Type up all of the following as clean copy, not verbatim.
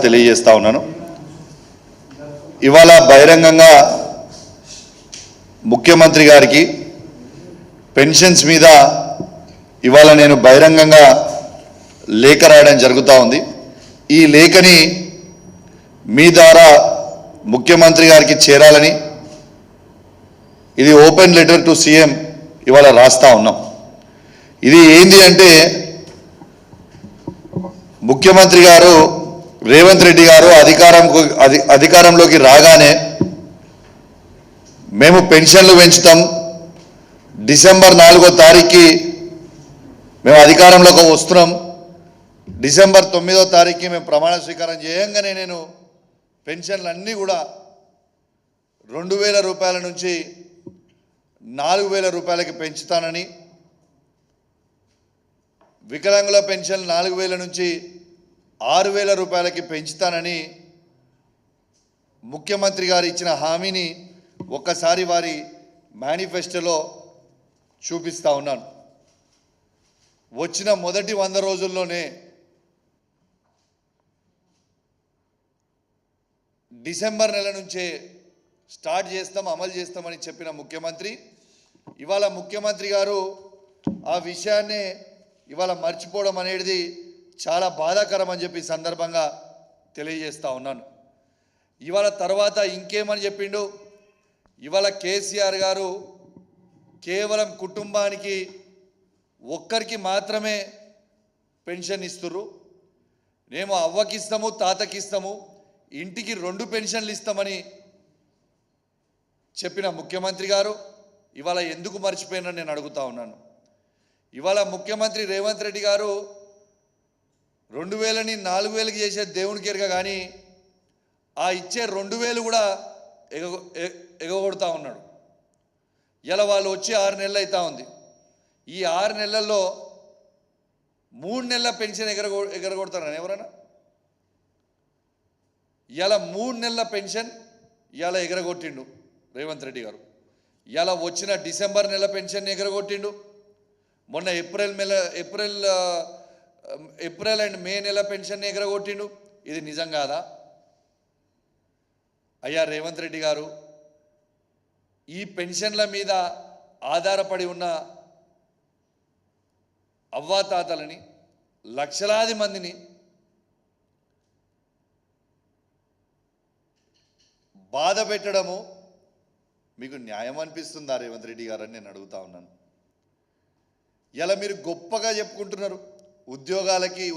తెలియజేస్తా ఉన్నాను. ఇవాళ బహిరంగంగా ముఖ్యమంత్రి గారికి పెన్షన్స్ మీద ఇవాళ నేను బహిరంగంగా లేఖ రాయడం జరుగుతూ ఉంది. ఈ లేఖని మీ ద్వారా ముఖ్యమంత్రి గారికి చేరాలని, ఇది ఓపెన్ లెటర్ టు సీఎం ఇవాళ రాస్తా ఉన్నాం. ఇది ఏంది అంటే, ముఖ్యమంత్రి గారు రేవంత్ రెడ్డి గారు అధికారంలోకి రాగానే మేము పెన్షన్లు పెంచుతాం, డిసెంబర్ 4వ తారీఖుకి మేము అధికారంలోకి వస్తున్నాం, డిసెంబర్ 9వ తారీఖుకి మేము ప్రమాణ స్వీకారం చేయంగానే నేను పెన్షన్లు అన్నీ కూడా 2000 రూపాయల నుంచి 4000 రూపాయలకి పెంచుతానని, వికలాంగుల పెన్షన్ 4000 నుంచి 6000 రూపాయలకి పెంచుతానని ముఖ్యమంత్రి గారు ఇచ్చిన హామీని ఒక్కసారి వారి మేనిఫెస్టోలో చూపిస్తా ఉన్నాను. వచ్చిన మొదటి 100 రోజుల్లోనే డిసెంబర్ నెల నుంచే స్టార్ట్ చేస్తాం, అమలు చేస్తామని చెప్పిన ముఖ్యమంత్రి ఇవాళ ముఖ్యమంత్రి గారు ఆ విషయాన్నే ఇవాళ మర్చిపోవడం అనేది చాలా బాధాకరం అని చెప్పి సందర్భంగా తెలియజేస్తా ఉన్నాను. ఇవాళ తర్వాత ఇంకేమని చెప్పిండు, ఇవాళ కేసీఆర్ గారు కేవలం కుటుంబానికి ఒక్కరికి మాత్రమే పెన్షన్ ఇస్తుర్రు, మేము అవ్వకిస్తాము తాతకిస్తాము, ఇంటికి 2 పెన్షన్లు ఇస్తామని చెప్పిన ముఖ్యమంత్రి గారు ఇవాళ ఎందుకు మర్చిపోయినని నేను అడుగుతా ఉన్నాను. ఇవాళ ముఖ్యమంత్రి రేవంత్ రెడ్డి గారు 2000ని 4000కి చేసే దేవునికి ఎరగ, కానీ ఆ ఇచ్చే 2000 కూడా ఎగగొడతా ఉన్నాడు. ఇలా వాళ్ళు వచ్చి 6 నెలలు అవుతా ఉంది. ఈ 6 నెలల్లో 3 నెలల పెన్షన్ ఎగరగొడతారని ఎవరైనా? ఇలా 3 నెలల పెన్షన్ ఇలా ఎగరగొట్టిండు రేవంత్ రెడ్డి గారు. ఇలా వచ్చిన డిసెంబర్ నెల పెన్షన్ ఎగరగొట్టిండు, మొన్న ఏప్రిల్ అండ్ మే నెల పెన్షన్ ఎగరగొట్టిండు. ఇది నిజం కాదా? అయ్యా రేవంత్ రెడ్డి గారు, ఈ పెన్షన్ల మీద ఆధారపడి ఉన్న అవ్వాతాతలని, లక్షలాది మందిని బాధ పెట్టడము మీకు న్యాయం అనిపిస్తుందా రేవంత్ రెడ్డి గారు అని నేను అడుగుతా ఉన్నాను. ఇలా మీరు గొప్పగా చెప్పుకుంటున్నారు,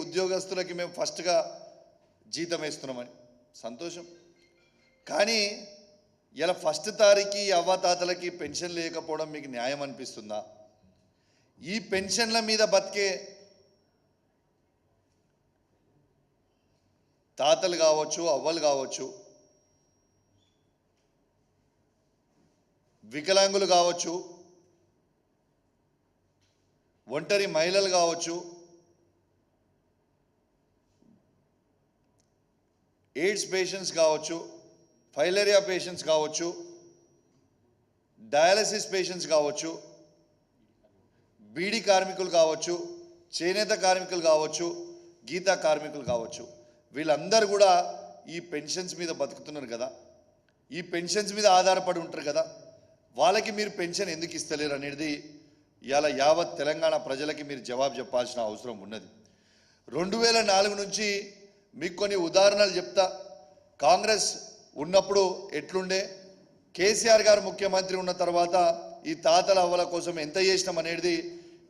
ఉద్యోగస్తులకి మేము ఫస్ట్గా జీతం వేస్తున్నామని, సంతోషం. కానీ ఇలా ఫస్ట్ తారీఖు అవ్వాతాతలకి పెన్షన్ లేకపోవడం మీకు న్యాయం అనిపిస్తుందా? ఈ పెన్షన్ల మీద బతికే తాతలు కావచ్చు, అవ్వలు కావచ్చు, వికలాంగులు కావచ్చు, ఒంటరి మహిళలు కావచ్చు, ఎయిడ్స్ పేషెంట్స్ కావచ్చు, ఫైలేరియా పేషెంట్స్ కావచ్చు, డయాలసిస్ పేషెంట్స్ కావచ్చు, బీడీ కార్మికులు కావచ్చు, చేనేత కార్మికులు కావచ్చు, గీతా కార్మికులు కావచ్చు, వీళ్ళందరూ కూడా ఈ పెన్షన్స్ మీద బతుకుతున్నారు కదా, ఈ పెన్షన్స్ మీద ఆధారపడి ఉంటారు కదా, వాళ్ళకి మీరు పెన్షన్ ఎందుకు ఇస్తలేరు అనేది ఇవాళ యావత్ తెలంగాణ ప్రజలకి మీరు జవాబు చెప్పాల్సిన అవసరం ఉన్నది. 2004 నుంచి మీకు కొన్ని ఉదాహరణలు చెప్తా. కాంగ్రెస్ ఉన్నప్పుడు ఎట్లుండే, కేసీఆర్ గారు ముఖ్యమంత్రి ఉన్న తర్వాత ఈ తాతల అవ్వల కోసం ఎంత చేసినాం అనేది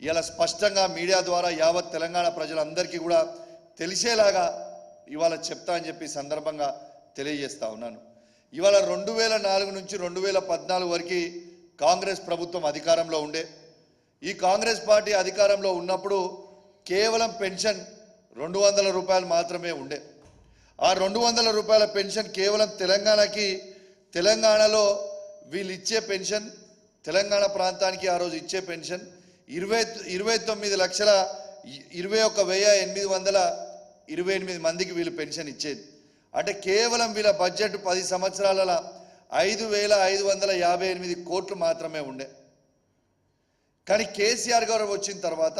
ఇలా స్పష్టంగా మీడియా ద్వారా యావత్ తెలంగాణ ప్రజలందరికీ కూడా తెలిసేలాగా ఇవాళ చెప్తా అని చెప్పి సందర్భంగా తెలియజేస్తా ఉన్నాను. ఇవాళ 2004 నుంచి 2014 వరకు కాంగ్రెస్ ప్రభుత్వం అధికారంలో ఉండే. ఈ కాంగ్రెస్ పార్టీ అధికారంలో ఉన్నప్పుడు కేవలం పెన్షన్ 200 రూపాయలు మాత్రమే ఉండే. ఆ 200 రూపాయల పెన్షన్ కేవలం తెలంగాణలో వీళ్ళు ఇచ్చే పెన్షన్, తెలంగాణ ప్రాంతానికి ఆ రోజు ఇచ్చే పెన్షన్ 29,21,828 మందికి వీళ్ళు పెన్షన్ ఇచ్చేది. అంటే కేవలం వీళ్ళ బడ్జెట్ 10 సంవత్సరాలలో 5,558 కోట్లు మాత్రమే ఉండే. కానీ కేసీఆర్ గారు వచ్చిన తర్వాత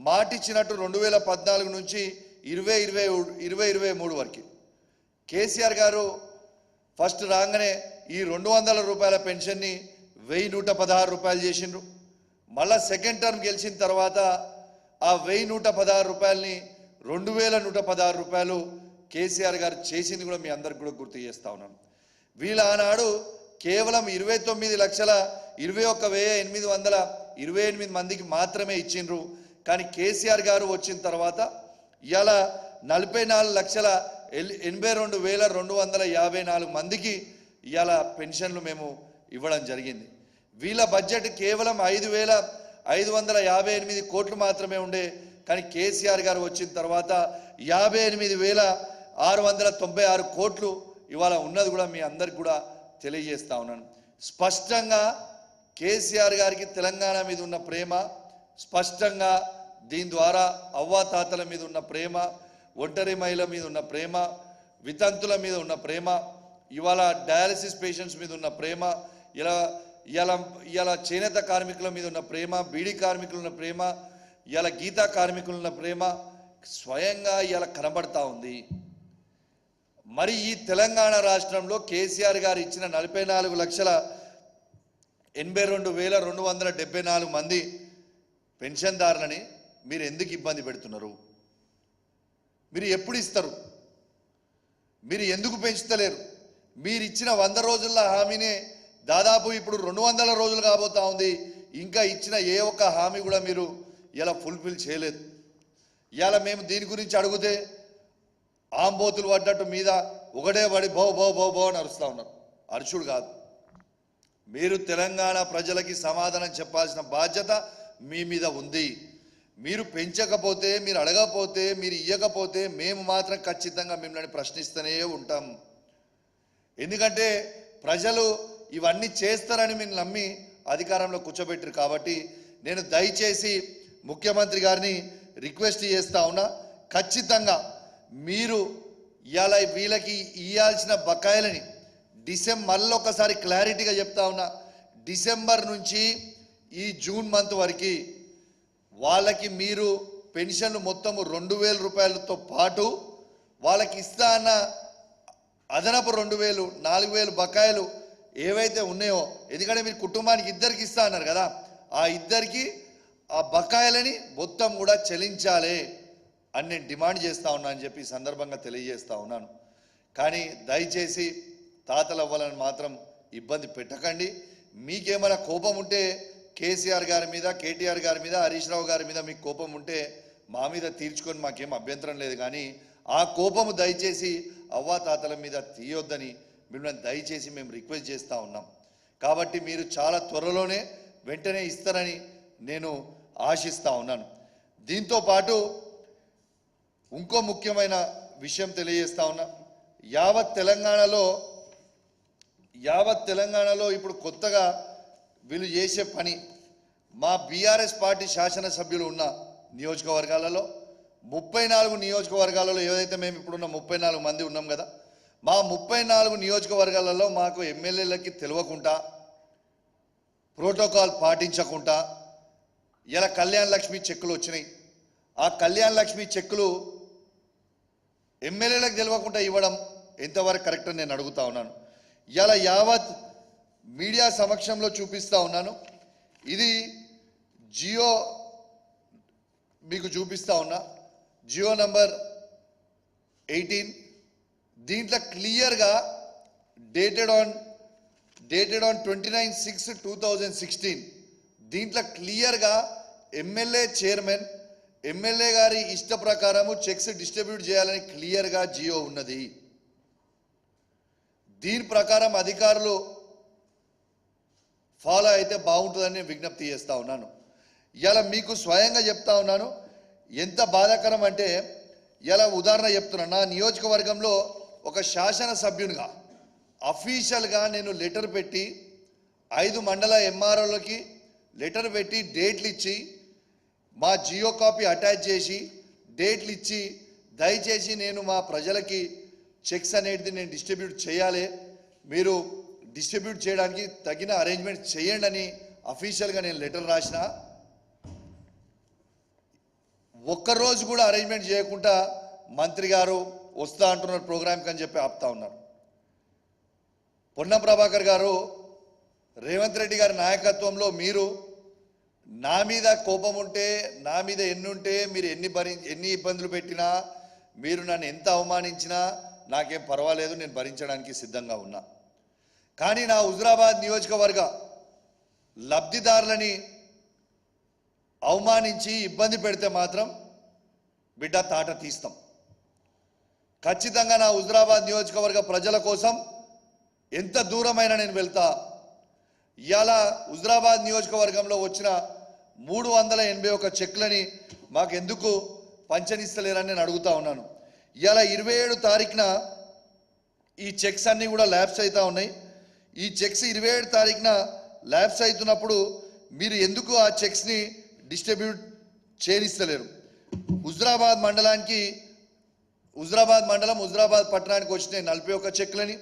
మాటిచ్చినట్టు 2014 నుంచి 2023 వరకు కేసీఆర్ గారు ఫస్ట్ రాగానే ఈ 200 రూపాయల పెన్షన్ని 1116 రూపాయలు చేసిండ్రు. మళ్ళా సెకండ్ టర్మ్ గెలిచిన తర్వాత ఆ 1116 రూపాయలని 2116 రూపాయలు కేసీఆర్ గారు చేసింది కూడా మీ అందరికి కూడా గుర్తు చేస్తా ఉన్నాను. వీళ్ళు ఆనాడు కేవలం 29,21,828 మందికి మాత్రమే ఇచ్చిండ్రు. కానీ కేసీఆర్ గారు వచ్చిన తర్వాత ఇలా 44,82,254 మందికి ఇలా పెన్షన్లు మేము ఇవ్వడం జరిగింది. వీళ్ళ బడ్జెట్ కేవలం 5,558 కోట్లు మాత్రమే ఉండే. కానీ కేసీఆర్ గారు వచ్చిన తర్వాత 58,696 కోట్లు ఇవాళ ఉన్నది కూడా మీ అందరికి కూడా తెలియజేస్తా ఉన్నాను. స్పష్టంగా కేసీఆర్ గారికి తెలంగాణ మీద ఉన్న ప్రేమ, స్పష్టంగా దీని ద్వారా అవ్వాతాతల మీద ఉన్న ప్రేమ, ఒంటరి మహిళల మీద ఉన్న ప్రేమ, వితంతుల మీద ఉన్న ప్రేమ, ఇవాళ డయాలసిస్ పేషెంట్స్ మీద ఉన్న ప్రేమ, ఇలా చేనేత కార్మికుల మీద ఉన్న ప్రేమ, బీడీ కార్మికులు ఉన్న ప్రేమ, ఇలా గీతా కార్మికులు ఉన్న ప్రేమ స్వయంగా ఇలా కనబడతా ఉంది. మరి ఈ తెలంగాణ రాష్ట్రంలో కేసీఆర్ గారు ఇచ్చిన 44,82,274 మంది పెన్షన్దారులని మీరు ఎందుకు ఇబ్బంది పెడుతున్నారు? మీరు ఎప్పుడు ఇస్తారు? మీరు ఎందుకు పెంచుతలేరు? మీరు ఇచ్చిన 100 రోజుల హామీనే దాదాపు ఇప్పుడు 200 రోజులు కాబోతా ఉంది. ఇంకా ఇచ్చిన ఏ ఒక్క హామీ కూడా మీరు ఇలా ఫుల్ఫిల్ చేయలేదు. ఇలా మేము దీని గురించి అడిగితే ఆంబోతులు పడ్డట్టు మీద ఒకటే పడి బో బో బో బో అని అరుస్తూ ఉన్నారు. అరుచుడు కాదు, మీరు తెలంగాణ ప్రజలకి సమాధానం చెప్పాల్సిన బాధ్యత మీ మీద ఉంది. మీరు పెంచకపోతే, మీరు అడగకపోతే, మీరు ఇవ్వకపోతే మేము మాత్రం ఖచ్చితంగా మిమ్మల్ని ప్రశ్నిస్తూనే ఉంటాం. ఎందుకంటే ప్రజలు ఇవన్నీ చేస్తారని మీరు నమ్మి అధికారంలో కూర్చోబెట్టారు. కాబట్టి నేను దయచేసి ముఖ్యమంత్రి గారిని రిక్వెస్ట్ చేస్తా ఉన్నా, ఖచ్చితంగా మీరు ఇవాళ వీళ్ళకి ఇవ్వాల్సిన బకాయిలని మళ్ళీ ఒకసారి క్లారిటీగా చెప్తా ఉన్నా, డిసెంబర్ నుంచి ఈ జూన్ మంత్ వరకు వాళ్ళకి మీరు పెన్షన్లు మొత్తము 2,000 రూపాయలతో పాటు వాళ్ళకి ఇస్తా అన్న అదనపు 2,000, 4,000 బకాయిలు ఏవైతే ఉన్నాయో, ఎందుకంటే మీరు కుటుంబానికి ఇద్దరికి ఇస్తా అన్నారు కదా, ఆ ఇద్దరికి ఆ బకాయిలని మొత్తం కూడా చెల్లించాలి అని నేను డిమాండ్ చేస్తూ ఉన్నా అని చెప్పి సందర్భంగా తెలియజేస్తూ ఉన్నాను. కానీ దయచేసి తాతలు అవ్వాలని మాత్రం ఇబ్బంది పెట్టకండి. మీకేమైనా కోపం ఉంటే కేసీఆర్ గారి మీద, కేటీఆర్ గారి మీద, హరీష్ రావు గారి మీద మీకు కోపం ఉంటే మా మీద తీర్చుకొని మాకేం అభ్యంతరం లేదు. కానీ ఆ కోపము దయచేసి అవ్వాతాతల మీద తీయొద్దని మిమ్మల్ని దయచేసి మేము రిక్వెస్ట్ చేస్తూ ఉన్నాం. కాబట్టి మీరు చాలా త్వరలోనే వెంటనే ఇస్తారని నేను ఆశిస్తూ ఉన్నాను. దీంతోపాటు ఇంకో ముఖ్యమైన విషయం తెలియజేస్తా ఉన్నా, యావత్ తెలంగాణలో ఇప్పుడు కొత్తగా వీళ్ళు చేసే పని, మా బీఆర్ఎస్ పార్టీ శాసనసభ్యులు ఉన్న నియోజకవర్గాలలో 34 నియోజకవర్గాలలో ఏదైతే మేము ఇప్పుడున్న 34 మంది ఉన్నాం కదా, మా 34 నియోజకవర్గాలలో మాకు ఎమ్మెల్యేలకి తెలియకుండా, ప్రోటోకాల్ పాటించకుండా ఇలా కళ్యాణ లక్ష్మి చెక్కులు వచ్చినాయి. ఆ కళ్యాణ లక్ష్మి చెక్కులు ఎమ్మెల్యేలకు తెలియకుండా ఇవ్వడం ఎంతవరకు కరెక్ట్ అని నేను అడుగుతా ఉన్నాను. ఇలా యావత్ మీడియా సమక్షంలో చూపిస్తూ ఉన్నాను. ఇది జియో మీకు చూపిస్తూ ఉన్నా, జియో నంబర్ 18. దీంట్లో క్లియర్గా డేటెడ్ ఆన్ 29/6/2016 దీంట్లో క్లియర్గా ఎమ్మెల్యే చైర్మన్, ఎమ్మెల్యే గారి ఇష్ట ప్రకారము చెక్స్ డిస్ట్రిబ్యూట్ చేయాలని క్లియర్గా జియో ఉన్నది. దీని ప్రకారం అధికారులు ఫాలో అయితే బాగుంటుందని విజ్ఞప్తి చేస్తూ ఉన్నాను. ఇలా మీకు స్వయంగా చెప్తా ఉన్నాను, ఎంత బాధాకరం అంటే, ఇలా ఉదాహరణ చెప్తున్నా, నా నియోజకవర్గంలో ఒక శాసనసభ్యునిగా అఫీషియల్గా నేను లెటర్ పెట్టి 5 మండల ఎంఆర్ఓలకి లెటర్ పెట్టి డేట్లు ఇచ్చి, మా జియో కాపీ అటాచ్ చేసి డేట్లు ఇచ్చి, దయచేసి నేను మా ప్రజలకి చెక్స్ అనేది నేను డిస్ట్రిబ్యూట్ చేయాలి, మీరు డిస్ట్రిబ్యూట్ చేయడానికి తగిన అరేంజ్మెంట్ చేయండి అని అఫీషియల్గా నేను లెటర్ రాసిన. ఒక్కరోజు కూడా అరేంజ్మెంట్ చేయకుండా మంత్రి గారు వస్తా అంటున్నారు ప్రోగ్రామ్కి అని చెప్పి ఆపుతా ఉన్నారు. పొన్నం ప్రభాకర్ గారు, రేవంత్ రెడ్డి గారి నాయకత్వంలో మీరు నా మీద కోపం ఉంటే, నా మీద ఎన్నుంటే, మీరు ఎన్ని ఇబ్బందులు పెట్టినా, మీరు నన్ను ఎంత అవమానించినా నాకేం పర్వాలేదు, నేను భరించడానికి సిద్ధంగా ఉన్నా. కానీ నా హుజురాబాద్ నియోజకవర్గ లబ్ధిదారులని అవమానించి ఇబ్బంది పెడితే మాత్రం బిడ్డ తాట తీస్తాం. ఖచ్చితంగా నా హుజురాబాద్ నియోజకవర్గ ప్రజల కోసం ఎంత దూరమైనా నేను వెళ్తా. ఇవాళ హుజురాబాద్ నియోజకవర్గంలో వచ్చిన 381 చెక్లని మాకెందుకు పంచనిస్తలేరని నేను అడుగుతా ఉన్నాను. ఇవాళ 27 తారీఖున ఈ చెక్స్ అన్నీ కూడా ల్యాబ్స్ అవుతూ ఉన్నాయి. ఈ చెక్స్ 27 తారీఖున ల్యాబ్స్ అవుతున్నప్పుడు మీరు ఎందుకు ఆ చెక్స్ని డిస్ట్రిబ్యూట్ చేయనిస్తలేరు? హుజురాబాద్ మండలం హుజురాబాద్ పట్టణానికి వచ్చిన 41 చెక్లని,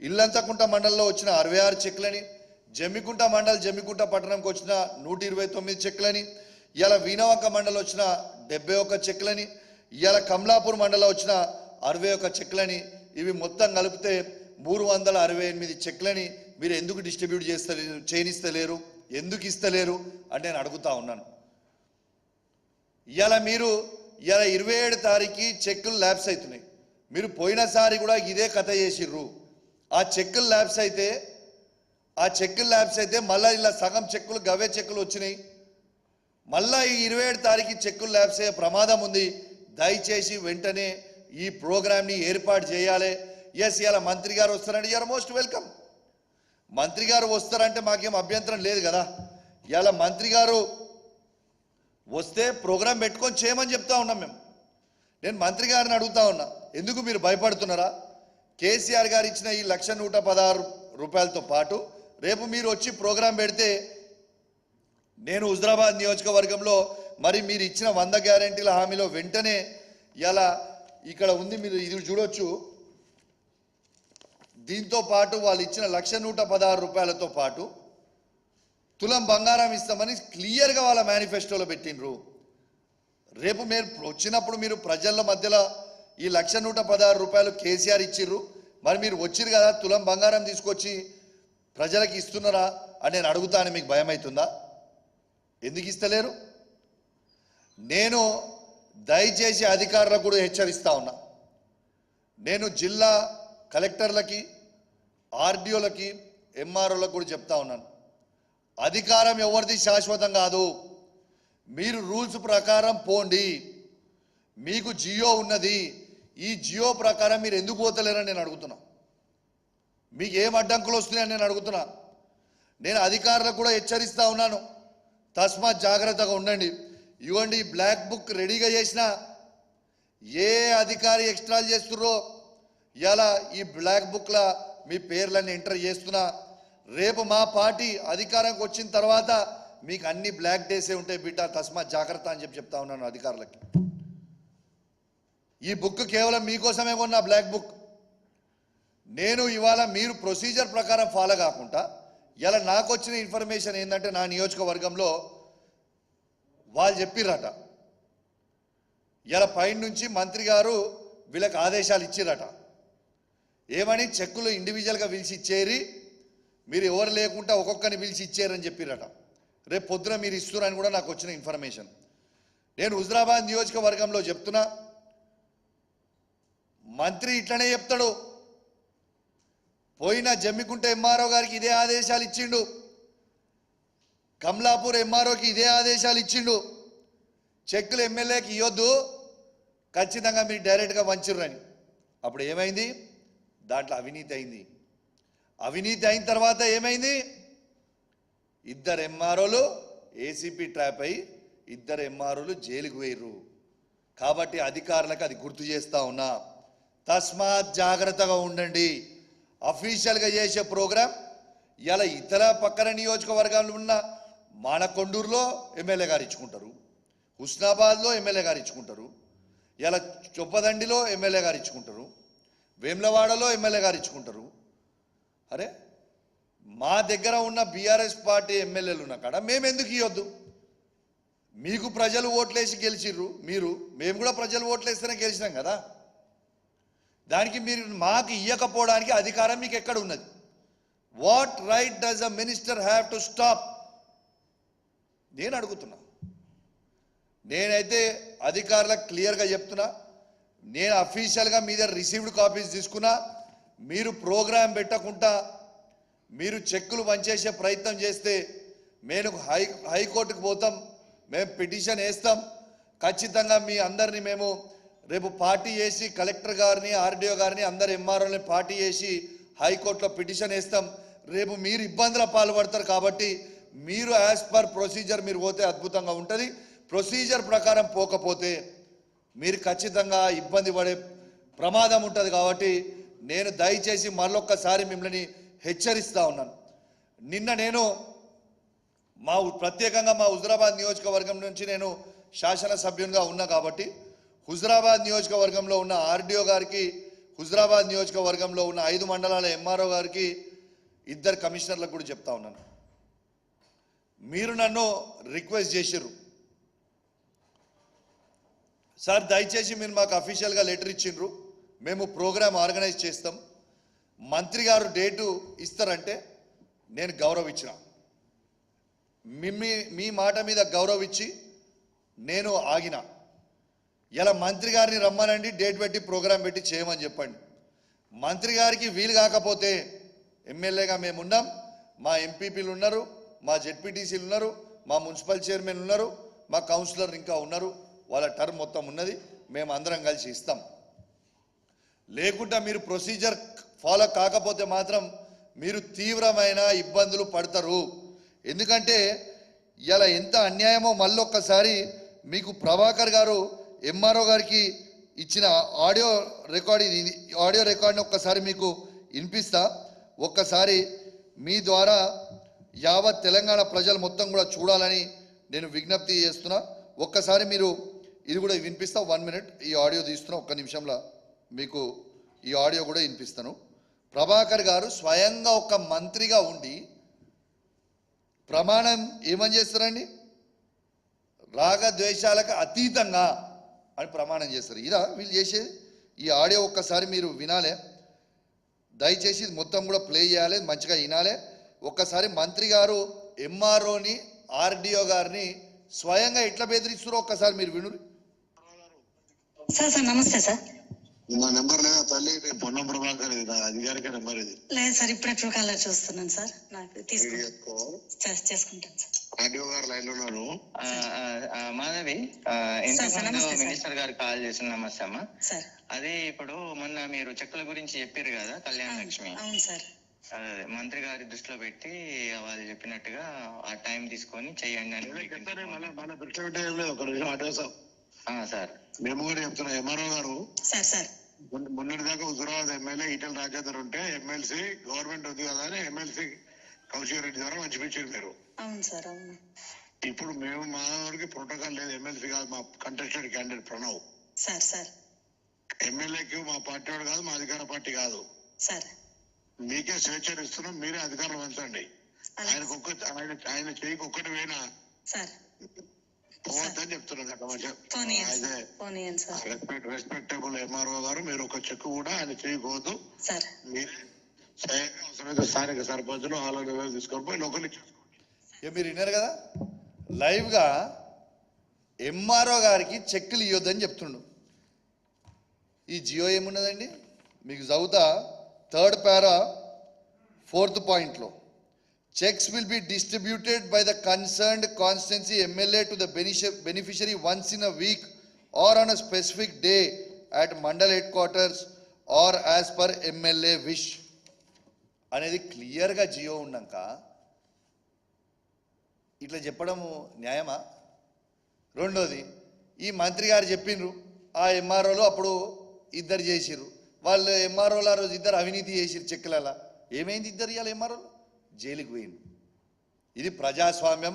ఇల్లంతకుంట మండలంలో వచ్చిన 66 చెక్లని, జమ్మికుంట జమ్మికుంట పట్టణంకి వచ్చిన 129 చెక్లని, ఇవాళ వీణవంక మండలం వచ్చిన 71 చెక్లని, ఇవాళ కమలాపూర్ మండలం వచ్చిన 61 చెక్లని, ఇవి మొత్తం కలిపితే 368 చెక్లని మీరు ఎందుకు డిస్ట్రిబ్యూట్ చేయనిస్తలేరు, ఎందుకు ఇస్తలేరు అని నేను అడుగుతా ఉన్నాను. ఇవాళ 27 తారీఖు చెక్కులు ల్యాబ్స్ అవుతున్నాయి. మీరు పోయినసారి కూడా ఇదే కథ చేసిర్రు. ఆ చెక్కులు ల్యాబ్స్ అయితే మళ్ళీ ఇలా సగం చెక్కులు గవే చెక్కులు వచ్చినాయి. మళ్ళీ ఈ 27 తారీఖు చెక్కులు ల్యాబ్స్ అయ్యే ప్రమాదం ఉంది. దయచేసి వెంటనే ఈ ప్రోగ్రామ్ని ఏర్పాటు చేయాలి. ఎస్, ఇలా మంత్రి గారు వస్తారంటే యూఆర్ మోస్ట్ వెల్కమ్. మంత్రి గారు వస్తారంటే మాకేం అభ్యంతరం లేదు కదా. ఇలా మంత్రి గారు వస్తే ప్రోగ్రాం పెట్టుకొని చేయమని చెప్తా ఉన్నాం మేము. నేను మంత్రి గారిని అడుగుతా ఉన్నా, ఎందుకు మీరు భయపడుతున్నారా? కేసీఆర్ గారు ఇచ్చిన ఈ 1,116 రూపాయలతో పాటు రేపు మీరు వచ్చి ప్రోగ్రాం పెడితే నేను హుజురాబాద్ నియోజకవర్గంలో మరి మీరు ఇచ్చిన 100 గ్యారెంటీల హామీలో వెంటనే ఇలా ఇక్కడ ఉంది, మీరు ఇది చూడొచ్చు. దీంతో పాటు వాళ్ళు ఇచ్చిన 1,116 రూపాయలతో పాటు తులం బంగారం ఇస్తామని క్లియర్గా వాళ్ళ మేనిఫెస్టోలో పెట్టినరు. రేపు మీరు వచ్చినప్పుడు మీరు ప్రజల మధ్యలో ఈ 1,116 రూపాయలు కేసీఆర్ ఇచ్చిర్రు, మరి మీరు వచ్చిర్రు కదా, తులం బంగారం తీసుకొచ్చి ప్రజలకు ఇస్తున్నారా అని నేను అడుగుతాను. మీకు భయం అవుతుందా? ఎందుకు ఇస్తలేరు? నేను దయచేసి అధికారులకు కూడా హెచ్చరిస్తా ఉన్నా. నేను జిల్లా కలెక్టర్లకి, ఆర్డీఓలకి, ఎంఆర్ఓలకు కూడా చెప్తా ఉన్నాను, అధికారం ఎవరిది శాశ్వతం కాదు. మీరు రూల్స్ ప్రకారం పోండి. మీకు జియో ఉన్నది, ఈ జియో ప్రకారం మీరు ఎందుకు పోతలేరని నేను అడుగుతున్నా. మీకు ఏం అడ్డంకులు వస్తున్నాయని నేను అడుగుతున్నా. నేను అధికారులకు కూడా హెచ్చరిస్తా ఉన్నాను, తస్మాత్ జాగ్రత్తగా ఉండండి. ఇవ్వండి, బ్లాక్ బుక్ రెడీగా చేసిన ఏ అధికారి ఎక్స్ట్రాలు చేస్తుర్రో ఇలా ఈ బ్లాక్ బుక్లో మీ పేర్లన్నీ ఎంటర్ చేస్తున్నా. రేపు మా పార్టీ అధికారంకి వచ్చిన తర్వాత మీకు అన్ని బ్లాక్ డేసే ఉంటాయి బిడ్డ, తస్మాత్ జాగ్రత్త అని చెప్తా ఉన్నాను అధికారులకి. ఈ బుక్ కేవలం మీకోసమే కొన్న బ్లాక్ బుక్. నేను ఇవాళ మీరు ప్రొసీజర్ ప్రకారం ఫాలో కాకుండా ఇలా నాకు వచ్చిన ఇన్ఫర్మేషన్ ఏంటంటే, నా నియోజకవర్గంలో వాళ్ళు చెప్పిర్రట, ఇలా పైన నుంచి మంత్రి గారు వీళ్ళకి ఆదేశాలు ఇచ్చిరట. ఏమని? చెక్కులు ఇండివిజువల్గా పిలిచి ఇచ్చేరి, మీరు ఎవరు లేకుండా ఒక్కొక్కరిని పిలిచి ఇచ్చారని చెప్పిరట. రేపు పొద్దున మీరు ఇస్తున్నారని కూడా నాకు వచ్చిన ఇన్ఫర్మేషన్. నేను హుజురాబాద్ నియోజకవర్గంలో చెప్తున్నా, మంత్రి ఇట్లనే చెప్తాడు. పోయిన జమ్మికుంట ఎంఆర్ఓ గారికి ఇదే ఆదేశాలు ఇచ్చిండు, కమలాపూర్ ఎంఆర్ఓకి ఇదే ఆదేశాలు ఇచ్చిండు. చెక్కులు ఎమ్మెల్యేకి ఇవ్వద్దు, ఖచ్చితంగా మీరు డైరెక్ట్గా వంచిర్రని. అప్పుడు ఏమైంది? దాంట్లో అవినీతి అయింది. అవినీతి అయిన తర్వాత ఏమైంది? 2 ఎంఆర్ఓలు ఏసీపీ ట్రాప్ అయి 2 ఎంఆర్ఓలు జైలుకు పోయిర్రు. కాబట్టి అధికారులకు అది గుర్తు చేస్తా ఉన్నా, తస్మాత్ జాగ్రత్తగా ఉండండి. అఫీషియల్గా చేసే ప్రోగ్రాం ఇలా ఇతర పక్కన నియోజకవర్గాలు ఉన్న మానకొండూరులో ఎమ్మెల్యే గారు ఇచ్చుకుంటారు, హుస్నాబాద్లో ఎమ్మెల్యే గారు ఇచ్చుకుంటారు, ఇలా చొప్పదండిలో ఎమ్మెల్యే గారు ఇచ్చుకుంటారు, వేములవాడలో ఎమ్మెల్యే గారు ఇచ్చుకుంటారు. అరే, మా దగ్గర ఉన్న బీఆర్ఎస్ పార్టీ ఎమ్మెల్యేలు ఉన్న కాడ మేము ఎందుకు ఇవ్వద్దు? మీకు ప్రజలు ఓట్లేసి గెలిచిర్రు, మేము కూడా ప్రజలు ఓట్లేస్తేనే గెలిచినాం కదా. దానికి మీరు మాకు ఇవ్వకపోవడానికి అధికారం మీకు ఎక్కడ ఉన్నది? What right does a minister have to stop? నేను అడుగుతున్నా. నేనైతే అధికారులకు క్లియర్గా చెప్తున్నా, నేను అఫీషియల్గా మీ దగ్గర రిసీవ్డ్ కాపీస్ తీసుకున్నా. మీరు ప్రోగ్రాం పెట్టకుండా మీరు చెక్కులు పంచేసే ప్రయత్నం చేస్తే మేము హైకోర్టుకు పోతాం, మేము పిటిషన్ వేస్తాం. ఖచ్చితంగా మీ అందరినీ మేము రేపు పార్టీ చేసి కలెక్టర్ గారిని, ఆర్డీఓ గారిని, అందరు ఎంఆర్ఓని పార్టీ చేసి హైకోర్టులో పిటిషన్ వేస్తాం. రేపు మీరు ఇబ్బందుల పాల్పడతారు. కాబట్టి మీరు యాజ్ పర్ ప్రొసీజర్ మీరు పోతే అద్భుతంగా ఉంటుంది. ప్రొసీజర్ ప్రకారం పోకపోతే మీరు ఖచ్చితంగా ఇబ్బంది పడే ప్రమాదం ఉంటుంది. కాబట్టి నేను దయచేసి మరొక్కసారి మిమ్మల్ని హెచ్చరిస్తూ ఉన్నాను. నిన్న నేను ప్రత్యేకంగా మా హుజురాబాద్ నియోజకవర్గం నుంచి నేను శాసనసభ్యునిగా ఉన్నా కాబట్టి హుజురాబాద్ నియోజకవర్గంలో ఉన్న ఆర్డీఓ గారికి, హుజురాబాద్ నియోజకవర్గంలో ఉన్న 5 మండలాల ఎంఆర్ఓ గారికి, 2 కమిషనర్లకు కూడా చెప్తా ఉన్నాను. మీరు నన్ను రిక్వెస్ట్ చేసిర్రు, సార్ దయచేసి మీరు మాకు అఫీషియల్గా లెటర్ ఇచ్చిండ్రు, మేము ప్రోగ్రామ్ ఆర్గనైజ్ చేస్తాం, మంత్రి గారు డేటు ఇస్తారంటే నేను గౌరవించిన. మీ మాట మీద గౌరవించి నేను ఆగిన. ఇలా మంత్రి గారిని రమ్మనండి, డేట్ పెట్టి ప్రోగ్రాం పెట్టి చేయమని చెప్పండి. మంత్రి గారికి వీలు కాకపోతే ఎమ్మెల్యేగా మేము ఉన్నాం, మా ఎంపీపీలు ఉన్నారు, మా జెడ్పీటీసీలు ఉన్నారు, మా మున్సిపల్ చైర్మన్ ఉన్నారు, మా కౌన్సిలర్ ఇంకా ఉన్నారు, వాళ్ళ టర్మ్ మొత్తం ఉన్నది, మేము అందరం కలిసి ఇస్తాం. లేకుండా మీరు ప్రొసీజర్ ఫాలో కాకపోతే మాత్రం మీరు తీవ్రమైన ఇబ్బందులు పడతారు. ఎందుకంటే ఇలా ఎంత అన్యాయమో మళ్ళొక్కసారి మీకు ప్రభాకర్ గారు ఎంఆర్ఓ గారికి ఇచ్చిన ఆడియో రికార్డ్ని ఒక్కసారి మీకు వినిపిస్తా. ఒక్కసారి మీ ద్వారా యావత్ తెలంగాణ ప్రజలు మొత్తం కూడా చూడాలని నేను విజ్ఞప్తి చేస్తున్నా. ఒక్కసారి మీరు ఇది కూడా వినిపిస్తా. 1 మినిట్ ఈ ఆడియో తీస్తున్నా, ఒక్క నిమిషంలో మీకు ఈ ఆడియో కూడా వినిపిస్తాను. ప్రభాకర్ గారు స్వయంగా ఒక మంత్రిగా ఉండి ప్రమాణం ఏమని చేస్తారండి? రాగద్వేషాలకు అతీతంగా అని ప్రమాణం చేస్తారు. ఇదా వీళ్ళు చేసేది? ఈ ఆడియో ఒక్కసారి మీరు వినాలే, దయచేసి మొత్తం కూడా ప్లే చేయాలి, మంచిగా వినాలే. ఒక్కసారి మంత్రి గారు ఎంఆర్ఓని, ఆర్డీఓ గారిని స్వయంగా ఎట్లా బెదిరిస్తారో ఒక్కసారి మీరు విను. సార్ సార్ నమస్తే సార్. నా నెంబర్ లేదా తల్లి? పొన్నం ప్రభాకర్, ఇది నా అధికారిక నెంబర్. ఇది లేదు సార్, ఇప్పుడే ట్రూ కాలర్ చూస్తున్నాను సార్, నాకు చేసుకుంటాను సార్. ఆర్డీఓ గారు లైన్ లో ఉన్నారు. మాధవి, మినిస్టర్ గారు కాల్ చేసిన. నమస్తే అమ్మా. సార్ అదే ఇప్పుడు మొన్న మీరు చెక్కుల గురించి చెప్పారు కదా, కళ్యాణ లక్ష్మి. అవును సార్. మంత్రి గారి దృష్టిలో పెట్టి వాళ్ళు చెప్పినట్టుగా ఆ టైం తీసుకొని చెయ్యండి అని దృష్టిలో పెట్టే ఏం లేదు. ఒక నిమిషం ఆర్డీఓ సార్, మేము కూడా చెప్తున్నాం. ఎంఆర్ఓ గారు సార్ సార్ మొన్నటి దాకా హుజురాబాద్ ఎమ్మెల్యే ఈటెల రాజేందర్ ఉంటే ఎమ్మెల్సీ గవర్నమెంట్ ఉంది కదా అని ఎమ్మెల్సీ కౌశిక్ రెడ్డి ద్వారా మంచిపించారు మీరు. అవును సార్, అవును. ఇప్పుడు మేము మా వారికి ప్రోటోకాల్ లేదు. ఎమ్మెల్సీ కాదు, మా contested candidate Pranav sir. Sir ఎమ్మెల్యేకి మా పార్టీ వాడు కాదు, మా అధికార పార్టీ కాదు. సార్ మీకే స్వేచ్ఛ ఇస్తున్నాం, మీరే అధికారం పెంచండి. ఆయన చేయికి ఒక్కటి పోయినా సార్ పోవద్దని చెప్తున్నారు. రెస్పెక్టబుల్ ఎంఆర్ఓ గారు, మీరు ఒక చెక్ కూడా ఆయన చేయకూడదు. మీరే స్వయంగా అవసరమైతే స్థానిక సర్పంచులు ఆలోచన తీసుకొని పోయి లోకల్ ఇచ్చేసుకోండి. మీరు విన్నారు కదా, లైవ్గా ఎంఆర్ఓ గారికి చెక్కులు ఇవ్వద్దని చెప్తుండు. ఈ జియో ఏమున్నదండి మీకు చదువుతా, 3rd పారా 4th పాయింట్లో, checks will be distributed by the concerned constituency MLA to the beneficiary once in a week or on a specific day at mandal headquarters or as per MLA wish అనేది క్లియర్గా జియో ఉన్నాక ఇట్లా చెప్పడము న్యాయమా? రెండోది, ఈ మంత్రి గారు చెప్పిండ్రు, ఆ ఎంఆర్ఓలు అప్పుడు 2 చేసిర్రు. వాళ్ళు ఎంఆర్ఓలు ఆ రోజు 2 అవినీతి చేసిర్రు చెక్కులలో. ఏమైంది? 2 ఇవాళ ఎంఆర్ఓలు జైలుకి పోయింది. ఇది ప్రజాస్వామ్యం.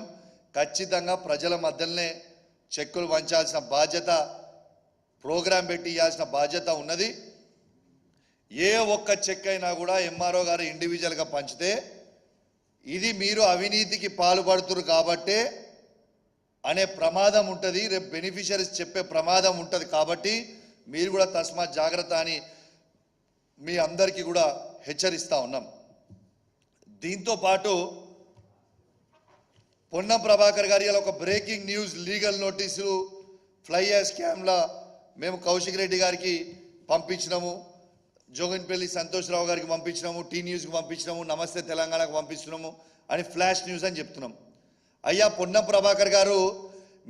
ఖచ్చితంగా ప్రజల మధ్యలోనే చెక్కులు పంచాల్సిన బాధ్యత, ప్రోగ్రాం పెట్టి ఇవ్వాల్సిన బాధ్యత ఉన్నది. ఏ ఒక్క చెక్ అయినా కూడా ఎంఆర్ఓ గారు ఇండివిజువల్గా పంచితే ఇది మీరు అవినీతికి పాల్పడుతున్నారు కాబట్టే అనే ప్రమాదం ఉంటుంది, రేపు బెనిఫిషరీస్ చెప్పే ప్రమాదం ఉంటుంది. కాబట్టి మీరు కూడా తస్మాత్ జాగ్రత్త అని మీ అందరికీ కూడా హెచ్చరిస్తా ఉన్నాం. దీంతో పాటు పొన్నం ప్రభాకర్ గారి ఒక breaking news, legal notice fly ash స్కామ్లా మేము కౌశిక్ రెడ్డి గారికి పంపించినాము, జోగన్పల్లి సంతోష్రావు గారికి పంపించినాము, టీ న్యూస్కి పంపించినాము, నమస్తే తెలంగాణకు పంపించినాము అని ఫ్లాష్ న్యూస్ అని చెప్తున్నాం. అయ్యా పొన్నం ప్రభాకర్ గారు,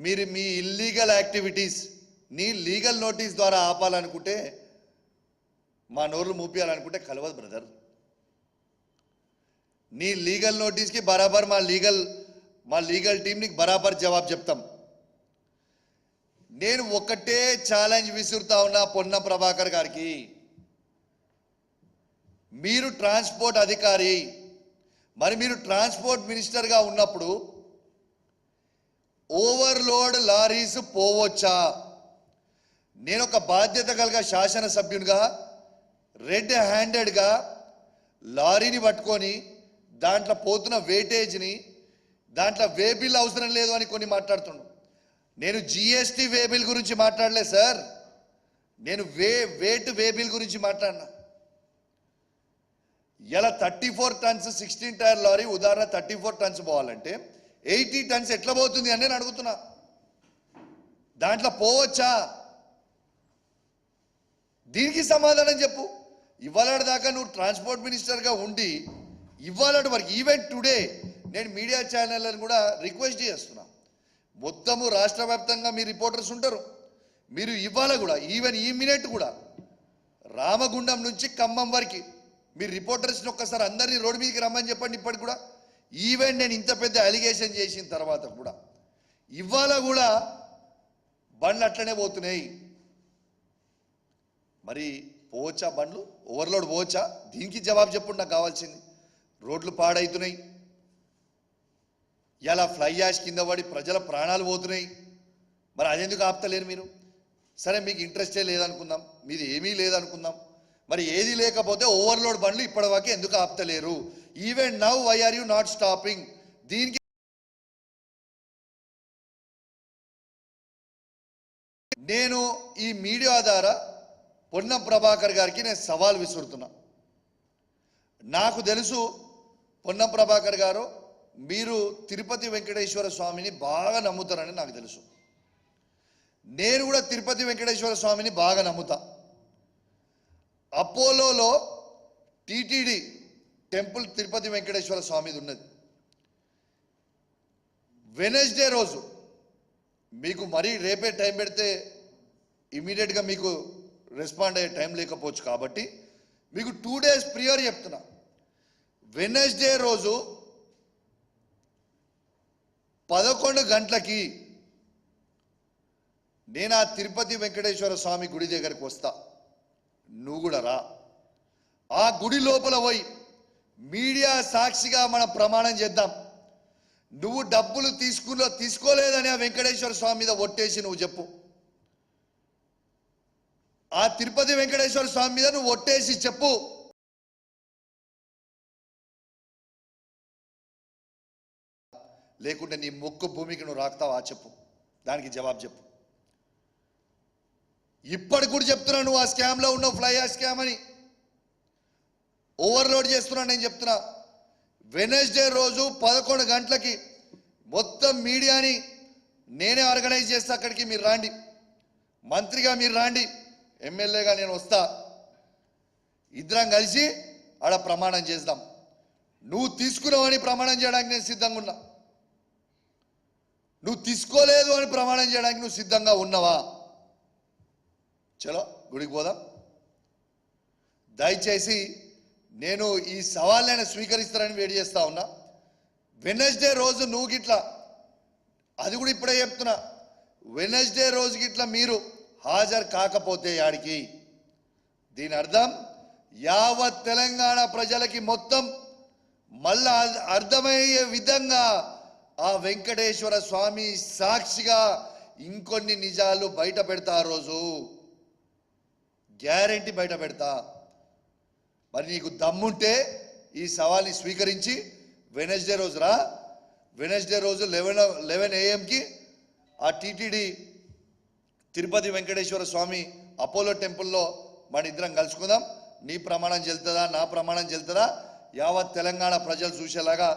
మీరు మీ ఇల్లీగల్ యాక్టివిటీస్ని లీగల్ నోటీస్ ద్వారా ఆపాలనుకుంటే, మా నోర్లు మూపియాలనుకుంటే కలవదు బ్రదర్. నీ లీగల్ నోటీస్కి బరాబర్ మా లీగల్ టీం నీకు బరాబర్ జవాబు చెప్తాం. నేను ఒకటే ఛాలెంజ్ విసురుతా ఉన్నా పొన్నం ప్రభాకర్ గారికి, మీరు ట్రాన్స్పోర్ట్ అధికారి, మరి మీరు ట్రాన్స్పోర్ట్ మినిస్టర్గా ఉన్నప్పుడు ఓవర్లోడ్ లారీస్ పోవచ్చా? నేను ఒక బాధ్యత కలిగిన శాసనసభ్యునిగా రెడ్ హ్యాండెడ్గా లారీని పట్టుకొని దాంట్లో పోతున్న వెయిటేజ్ని, దాంట్లో వే బిల్ అవసరం లేదు అని కొన్ని మాట్లాడుతున్నాను. నేను జిఎస్టీ వే బిల్ గురించి మాట్లాడలేదు సార్, నేను వెయిట్ వే బిల్ గురించి మాట్లాడినా. ఇలా 34 టన్స్ 16 టైర్ లారీ ఉదాహరణ 34 టన్స్ పోవాలంటే 80 టన్స్ ఎట్లా పోతుంది అని నేను అడుగుతున్నా. దాంట్లో పోవచ్చా? దీనికి సమాధానం చెప్పు. ఇవాళ దాకా నువ్వు ట్రాన్స్పోర్ట్ మినిస్టర్గా ఉండి ఇవాళ వరకు, ఈవెన్ టుడే నేను మీడియా ఛానళ్ళని కూడా రిక్వెస్ట్ చేస్తున్నా, మొత్తము రాష్ట్ర వ్యాప్తంగా మీ రిపోర్టర్స్ ఉంటారు, మీరు ఇవాళ కూడా ఈవెన్ ఈ మినిట్ కూడా రామగుండం నుంచి ఖమ్మం వరకు మీరు రిపోర్టర్స్ని ఒక్కసారి అందరినీ రోడ్డు మీదకి రమ్మని చెప్పండి. ఇప్పటికి కూడా ఈవెన్ నేను ఇంత పెద్ద అలిగేషన్ చేసిన తర్వాత కూడా ఇవాళ కూడా బండ్లు అట్లనే పోతున్నాయి. మరి పోవచ్చా బండ్లు? ఓవర్లోడ్ పోవచ్చా? దీనికి జవాబు చెప్పండి నాకు కావాల్సింది. రోడ్లు పాడవుతున్నాయి, ఇలా ఫ్లై యాష్ కింద పడి ప్రజల ప్రాణాలు పోతున్నాయి. మరి అదెందుకు ఆపుతలేరు మీరు? సరే మీకు ఇంట్రెస్టే లేదనుకుందాం, మీది ఏమీ లేదనుకుందాం, మరి ఏది లేకపోతే ఓవర్లోడ్ బండ్లు ఇప్పటివరకు ఎందుకు ఆపుతలేరు? Even now why are you not stopping? దీనికి నేను ఈ మీడియా ద్వారా పొన్నం ప్రభాకర్ గారికి నేను సవాల్ విసురుతున్నా. నాకు తెలుసు పొన్నం ప్రభాకర్ గారు, మీరు తిరుపతి వెంకటేశ్వర స్వామిని బాగా నమ్ముతారని నాకు తెలుసు. నేను కూడా తిరుపతి వెంకటేశ్వర స్వామిని బాగా నమ్ముతా. అపోలోలో టీటీడీ టెంపుల్ తిరుపతి వెంకటేశ్వర స్వామిది ఉన్నది. వెనస్డే రోజు మీకు మరీ రేపే టైం పెడితే ఇమీడియట్గా మీకు రెస్పాండ్ అయ్యే టైం లేకపోవచ్చు కాబట్టి మీకు 2 days ప్రియర్ చెప్తున్నా. వెనస్డే రోజు 11 గంటలకి నేను ఆ తిరుపతి వెంకటేశ్వర స్వామి గుడి దగ్గరికి వస్తా. నువ్వు కూడా రా. ఆ గుడి లోపల పోయి మీడియా సాక్షిగా మనం ప్రమాణం చేద్దాం. నువ్వు డబ్బులు తీసుకోలేదని ఆ వెంకటేశ్వర స్వామి మీద ఒట్టేసి నువ్వు చెప్పు. ఆ తిరుపతి వెంకటేశ్వర స్వామి మీద నువ్వు ఒట్టేసి చెప్పు. లేకుంటే నీ మొక్కు భూమికి నువ్వు రాకుతావా చెప్పు. దానికి జవాబు చెప్పు. ఇప్పటికి కూడా చెప్తున్నా, నువ్వు ఆ స్కామ్లో ఉన్నావు, ఫ్లై యాష్ స్కామ్ అని ఓవర్లోడ్ చేస్తున్నా. నేను చెప్తున్నా, వెనస్డే రోజు 11 గంటలకి మొత్తం మీడియాని నేనే ఆర్గనైజ్ చేస్తా. అక్కడికి మీరు రాండి, మంత్రిగా మీరు రాండి, ఎమ్మెల్యేగా నేను వస్తా. ఇద్దరం కలిసి ఆడ ప్రమాణం చేద్దాం. నువ్వు తీసుకున్నావని ప్రమాణం చేయడానికి నేను సిద్ధంగా ఉన్నా. నువ్వు తీసుకోలేదు అని ప్రమాణం చేయడానికి నువ్వు సిద్ధంగా ఉన్నావా? చలో గుడికి పోదాం. దయచేసి నేను ఈ సవాళ్ళని స్వీకరిస్తారని వేడి చేస్తా ఉన్నా. వెనస్డే రోజు నువ్వు గిట్లా, అది కూడా ఇప్పుడే చెప్తున్నా, వెనస్డే రోజు గిట్లా మీరు హాజరు కాకపోతే యాడికి, దీని అర్థం యావత్ తెలంగాణ ప్రజలకి మొత్తం మళ్ళా అర్థమయ్యే విధంగా ఆ వెంకటేశ్వర స్వామి సాక్షిగా ఇంకొన్ని నిజాలు బయట పెడతా. ఆ రోజు గ్యారెంటీ బయట పెడతా. మరి నీకు దమ్ముంటే ఈ సవాల్ని స్వీకరించి వెనస్డే రోజు రా. వెనస్డే రోజు 11 AM ఆ టీటీడీ తిరుపతి వెంకటేశ్వర స్వామి అపోలో టెంపుల్లో మన ఇద్దరం కలుసుకుందాం. నీ ప్రమాణం చెల్తుందా, నా ప్రమాణం చెల్తుందా, యావత్ తెలంగాణ ప్రజలు చూసేలాగా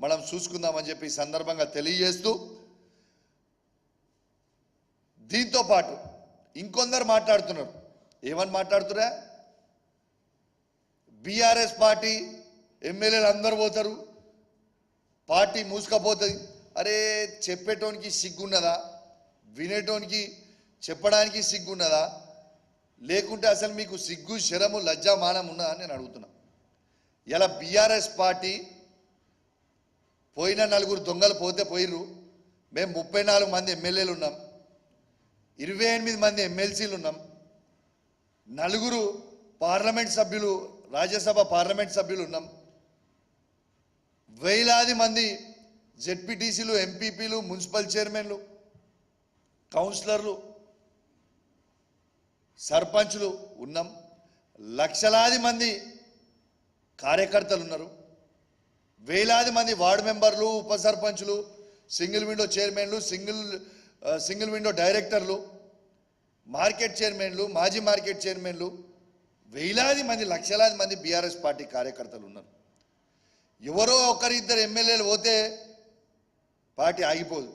మనం చూసుకుందామని చెప్పి ఈ సందర్భంగా తెలియజేస్తూ, దీంతో పాటు ఇంకొందరు మాట్లాడుతున్నారు. ఏమని మాట్లాడుతున్నా? బీఆర్ఎస్ పార్టీ ఎమ్మెల్యేలు అందరు పోతారు, పార్టీ మూసుకపోతుంది. అరే, చెప్పేటోనికి సిగ్గున్నదా? వినేటోనికి చెప్పడానికి సిగ్గున్నదా? లేకుంటే అసలు మీకు సిగ్గు, శరము, లజ్జా, మానం ఉన్నదా అని నేను అడుగుతున్నా. ఇలా బీఆర్ఎస్ పార్టీ పోయిన 4 దొంగలు పోతే పోయిర్రు. మేము 34 మంది ఎమ్మెల్యేలు ఉన్నాం, 28 మంది ఎమ్మెల్సీలు ఉన్నాం, 4 పార్లమెంట్ సభ్యులు, రాజ్యసభ పార్లమెంట్ సభ్యులు ఉన్నాం, వేలాది మంది జెడ్పీటీసీలు, ఎంపీపీలు, మున్సిపల్ చైర్మన్లు, కౌన్సిలర్లు, సర్పంచులు ఉన్నాం, లక్షలాది మంది కార్యకర్తలు ఉన్నారు, వేలాది మంది వార్డు మెంబర్లు, ఉప సర్పంచులు, సింగిల్ విండో చైర్మన్లు, సింగిల్ విండో డైరెక్టర్లు, మార్కెట్ చైర్మన్లు, మాజీ మార్కెట్ చైర్మన్లు, వేలాది మంది, లక్షలాది మంది బీఆర్ఎస్ పార్టీ కార్యకర్తలు ఉన్నారు. ఎవరో ఒకరిద్దరు ఎమ్మెల్యేలు పోతే పార్టీ ఆగిపోదు.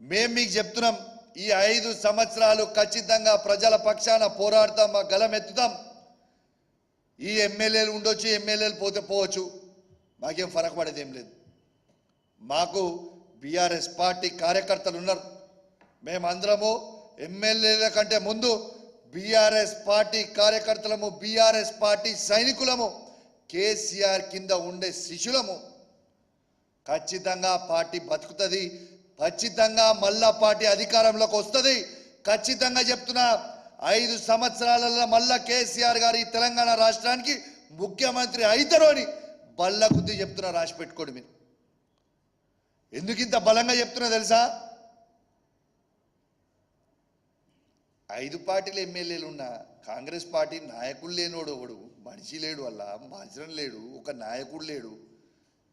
మేము మీకు చెప్తున్నాం, ఈ 5 సంవత్సరాలు ఖచ్చితంగా ప్రజల పక్షాన పోరాడతాం, మా గలం ఎత్తుతాం. ఈ ఎమ్మెల్యేలు ఉండొచ్చు, ఎమ్మెల్యేలు పోతే పోవచ్చు, మాకేం ఫరక పడేది ఏం లేదు. మాకు బీఆర్ఎస్ పార్టీ కార్యకర్తలు ఉన్నారు. మేమందరము ఎమ్మెల్యేల కంటే ముందు బీఆర్ఎస్ పార్టీ కార్యకర్తలము, బీఆర్ఎస్ పార్టీ సైనికులము, కేసీఆర్ కింద ఉండే శిష్యులము. ఖచ్చితంగా పార్టీ బతుకుతుంది, ఖచ్చితంగా మళ్ళా పార్టీ అధికారంలోకి వస్తుంది. ఖచ్చితంగా చెప్తున్నా, 5 సంవత్సరాలలో మళ్ళా కేసీఆర్ గారు ఈ తెలంగాణ రాష్ట్రానికి ముఖ్యమంత్రి అవుతారు అని బల్ల కొద్దీ చెప్తున్నా, రాసి పెట్టుకోండి. మీరు ఎందుకు ఇంత బలంగా చెప్తున్నా తెలుసా? 5 పార్టీల ఎమ్మెల్యేలు ఉన్న కాంగ్రెస్ పార్టీ నాయకుడు లేనోడు ఒకడు, మనిషి లేడు, వల్ల మంచరం లేడు, ఒక నాయకుడు లేడు.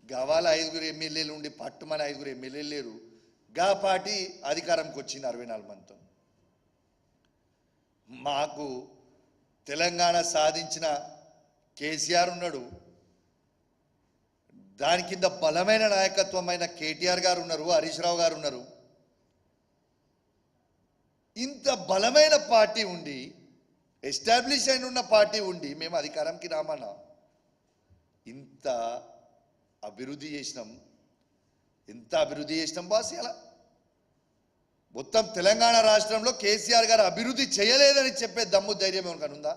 గవాల 5 ఎమ్మెల్యేలు ఉండి పట్టుమని 5 ఎమ్మెల్యేలు లేరు. గా పార్టీ అధికారంకి వచ్చింది 64 మందితో. మాకు తెలంగాణ సాధించిన కేసీఆర్ ఉన్నాడు, దాని కింద బలమైన నాయకత్వమైన కేటీఆర్ గారు ఉన్నారు, హరీష్ రావు గారు ఉన్నారు. ఇంత బలమైన పార్టీ ఉండి, ఎస్టాబ్లిష్ అయిన ఉన్న పార్టీ ఉండి మేము అధికారంకి రామన్నా. ఇంత అభివృద్ధి చేసినాం, ఎంత అభివృద్ధి చేసినాం బాస్. ఇలా మొత్తం తెలంగాణ రాష్ట్రంలో కేసీఆర్ గారు అభివృద్ధి చేయలేదని చెప్పే దమ్ము, ధైర్యం ఏమనుకని ఉందా?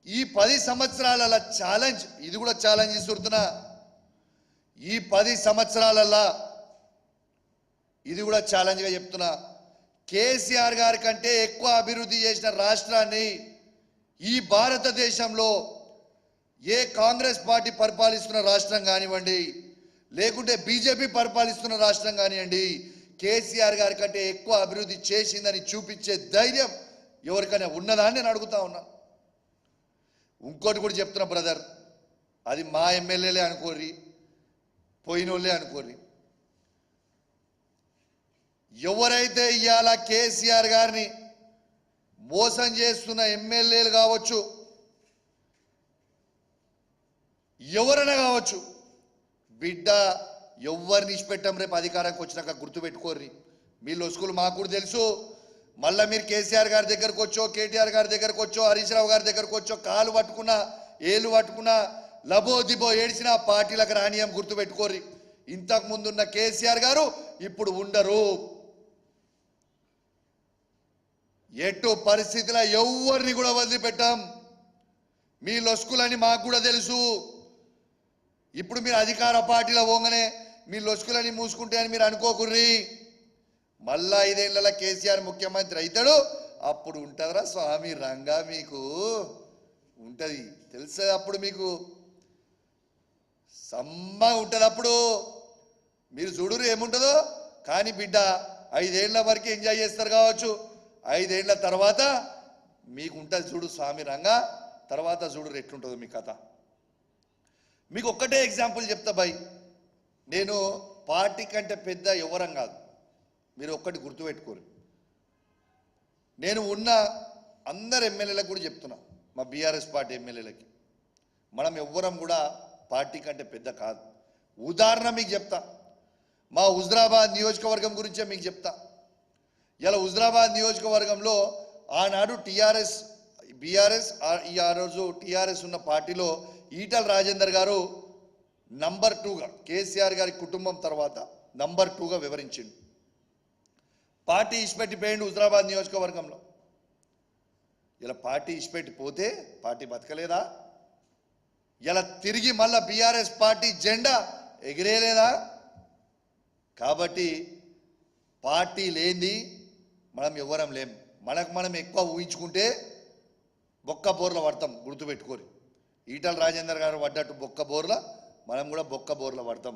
ఈ 10 సంవత్సరాల ఛాలెంజ్, ఇది కూడా ఛాలెంజ్ ఇస్తున్నా. ఈ 10 సంవత్సరాలలో ఇది కూడా ఛాలెంజ్గా చెప్తున్నా. కేసీఆర్ గారి కంటే ఎక్కువ అభివృద్ధి చేసిన రాష్ట్రాన్ని ఈ భారతదేశంలో ఏ కాంగ్రెస్ పార్టీ పరిపాలిస్తున్న రాష్ట్రం కానివ్వండి, లేకుంటే బీజేపీ పరిపాలిస్తున్న రాష్ట్రం కానివ్వండి, కేసీఆర్ గారి కంటే ఎక్కువ అభివృద్ధి చేసిందని చూపించే ధైర్యం ఎవరికైనా ఉన్నదా అని నేను అడుగుతా ఉన్నా. ఇంకోటి కూడా చెప్తున్నా బ్రదర్, అది మా ఎమ్మెల్యేలే అనుకోర్రి, పోయినోళ్ళే అనుకోర్రి. ఎవరైతే ఇవాళ కేసీఆర్ గారిని మోసం చేస్తున్న ఎమ్మెల్యేలు కావచ్చు, ఎవరైనా కావచ్చు, బిడ్డ ఎవరిని ఇచ్చిపెట్టాం. రేపు అధికారానికి వచ్చినాక గుర్తుపెట్టుకోర్రి. మీ లొసుకులు మాకు కూడా తెలుసు. మళ్ళీ మీరు కేసీఆర్ గారి దగ్గరకు వచ్చో, కేటీఆర్ గారి దగ్గరకు వచ్చో, హరీష్ రావు గారి దగ్గరకు వచ్చో, కాలు పట్టుకున్నా, ఏళ్ళు పట్టుకున్నా, లబో దిబో ఏడిచిన పార్టీలకు రానియం, గుర్తుపెట్టుకోర్రి. ఇంతకు ముందున్న కేసీఆర్ గారు ఇప్పుడు ఉండరు. ఎటు పరిస్థితిలో ఎవరిని కూడా వదిలిపెట్టాం. మీ లొసుకులని మాకు కూడా తెలుసు. ఇప్పుడు మీరు అధికార పార్టీలో పోగానే మీ లొసుకులని మూసుకుంటే అని మీరు అనుకోకుర్రి. మళ్ళా 5 ఏళ్ళ కేసీఆర్ ముఖ్యమంత్రి అవుతాడు, అప్పుడు ఉంటుందిరా స్వామి రంగా, మీకు ఉంటుంది తెలుసా? అప్పుడు మీకు సమ్మ ఉంటుంది. అప్పుడు మీరు చూడురు ఏముంటుందో. కానీ బిడ్డ 5 ఏళ్ళ వరకు ఎంజాయ్ చేస్తారు కావచ్చు, 5 ఏళ్ళ తర్వాత మీకు ఉంటుంది చూడు స్వామి రంగా. తర్వాత చూడు ఎట్లుంటుందో మీ కథ. మీకు ఒక్కటే ఎగ్జాంపుల్ చెప్తా బాయ్. నేను పార్టీ కంటే పెద్ద ఎవరం కాదు, మీరు ఒక్కటి గుర్తుపెట్టుకోరు. నేను ఉన్న అందరు ఎమ్మెల్యేలకు కూడా చెప్తున్నా, మా బీఆర్ఎస్ పార్టీ ఎమ్మెల్యేలకి, మనం ఎవ్వరం కూడా పార్టీ కంటే పెద్ద కాదు. ఉదాహరణ మీకు చెప్తా, మా హుజరాబాద్ నియోజకవర్గం గురించే మీకు చెప్తా. ఇలా హుజరాబాద్ నియోజకవర్గంలో ఆనాడు టీఆర్ఎస్ బీఆర్ఎస్ ఆ రోజు టీఆర్ఎస్ ఉన్న పార్టీలో ఈటల రాజేందర్ గారు నంబర్ 2గా కేసీఆర్ గారి కుటుంబం తర్వాత నంబర్ 2గా వివరించిండు. పార్టీ ఇచ్చిపెట్టిపోయిండు హుజరాబాద్ నియోజకవర్గంలో. ఇలా పార్టీ ఇచ్చిపెట్టి పోతే పార్టీ బతకలేదా? ఇలా తిరిగి మళ్ళా బీఆర్ఎస్ పార్టీ జెండా ఎగిరేయలేదా? కాబట్టి పార్టీ లేనిది మనం ఎవ్వరం లేం. మనకు మనం ఎక్కువ ఊహించుకుంటే బొక్క బోర్ల పడతాం, గుర్తుపెట్టుకోరు. ఈటల రాజేందర్ గారు పడ్డట్టు బొక్క బోర్ల మనం కూడా బొక్క బోర్ల పడతాం.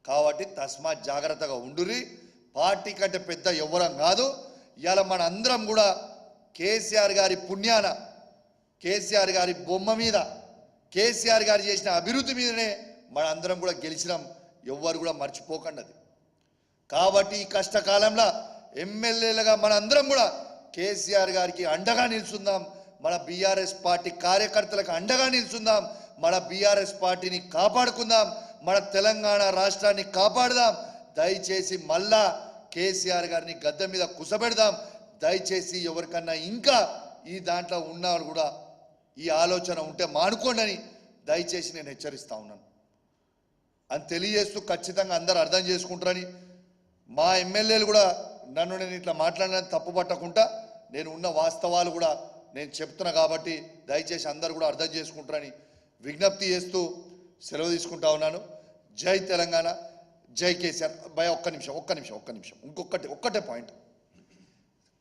కాబట్టి తస్మాత్ జాగ్రత్తగా ఉండుర్రి. పార్టీ కంటే పెద్ద ఎవ్వరం కాదు. ఇవాళ మన అందరం కూడా కేసీఆర్ గారి పుణ్యాన, కేసీఆర్ గారి బొమ్మ మీద, కేసీఆర్ గారు చేసిన అభివృద్ధి మీదనే మన అందరం కూడా గెలిచినాం. ఎవ్వరు కూడా మర్చిపోకండి అది. కాబట్టి ఈ కష్టకాలంలో ఎమ్మెల్యేలుగా మన అందరం కూడా కేసీఆర్ గారికి అండగా నిలుచుందాం. మన బీఆర్ఎస్ పార్టీ కార్యకర్తలకు అండగా నిలుచుందాం. మన బీఆర్ఎస్ పార్టీని కాపాడుకుందాం. మన తెలంగాణ రాష్ట్రాన్ని కాపాడుదాం. దయచేసి మళ్ళా కేసీఆర్ గారిని గద్దె మీద కుసబెడదాం. దయచేసి ఎవరికన్నా ఇంకా ఈ దాంట్లో ఉన్నారు కూడా ఈ ఆలోచన ఉంటే మానుకోండి దయచేసి నేను హెచ్చరిస్తా ఉన్నాను అని తెలియజేస్తూ, ఖచ్చితంగా అందరూ అర్థం చేసుకుంటారని, మా ఎమ్మెల్యేలు కూడా నన్ను నేను ఇట్లా మాట్లాడినని తప్పు పట్టకుండా నేను ఉన్న వాస్తవాలు కూడా నేను చెప్తున్నా. కాబట్టి దయచేసి అందరూ కూడా అర్థం చేసుకుంటారని విజ్ఞప్తి చేస్తూ సెలవు తీసుకుంటా ఉన్నాను. జై తెలంగాణ, జై కేసీఆర్. భయ ఒక్క నిమిషం ఒక్కటే పాయింట్.